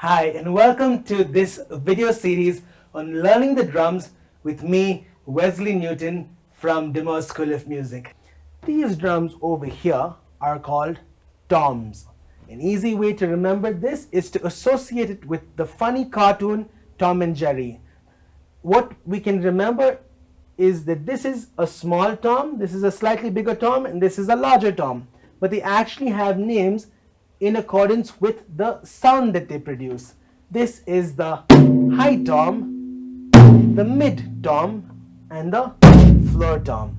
Hi and welcome to this video series on learning the drums with me, Wesley Newton from Dimmer School of Music. These drums over here are called toms. An easy way to remember this is to associate it with the funny cartoon Tom and Jerry. What we can remember is that this is a small tom, this is a slightly bigger tom, and this is a larger tom. But they actually have names in accordance with the sound that they produce. This is the high tom, the mid tom, and the floor tom.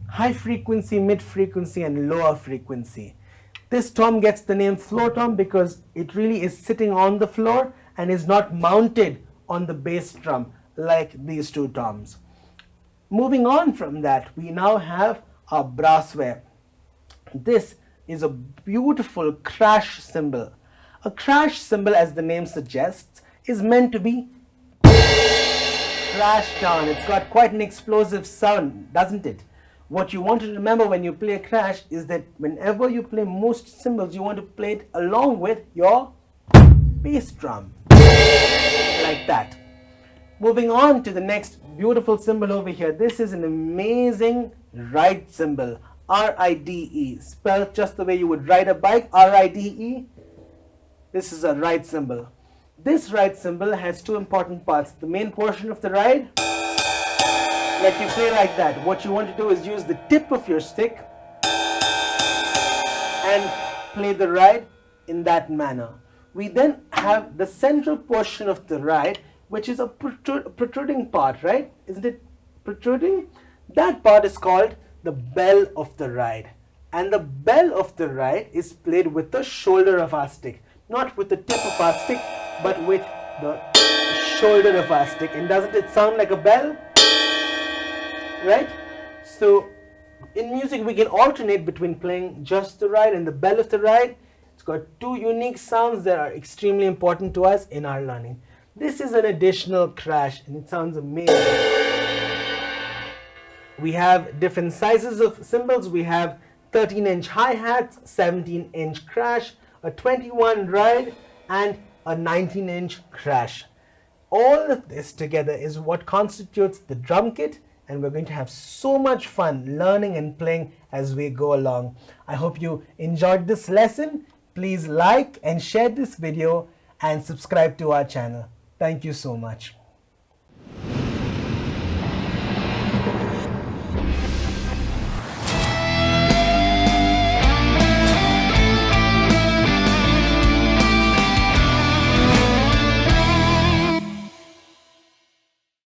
High frequency, mid frequency, and lower frequency. This tom gets the name floor tom because it really is sitting on the floor and is not mounted on the bass drum like these two toms. Moving on from that, we now have our brassware. This is a beautiful crash cymbal. A crash cymbal, as the name suggests, is meant to be crashed down. It's got quite an explosive sound, doesn't it? What you want to remember when you play a crash is that whenever you play most cymbals, you want to play it along with your bass drum, like that. Moving on to the next beautiful cymbal over here. This is an amazing ride cymbal. R-I-D-E, spelled just the way you would ride a bike, R-I-D-E. This is a ride cymbal. This ride cymbal has two important parts. The main portion of the ride, like you play like that. What you want to do is use the tip of your stick and play the ride in that manner. We then have the central portion of the ride, which is a protruding part, right? Isn't it protruding? That part is called the bell of the ride, and the bell of the ride is played with the shoulder of our stick, not with the tip of our stick, but with the shoulder of our stick. And doesn't it sound like a bell, right? So in music we can alternate between playing just the ride and the bell of the ride. It's got two unique sounds that are extremely important to us in our learning. This is an additional crash and it sounds amazing. We have different sizes of cymbals. We have 13-inch hi-hats, 17-inch crash, a 21 ride, and a 19-inch crash. All of this together is what constitutes the drum kit, and we're going to have so much fun learning and playing as we go along. I hope you enjoyed this lesson. Please like and share this video and subscribe to our channel. Thank you so much.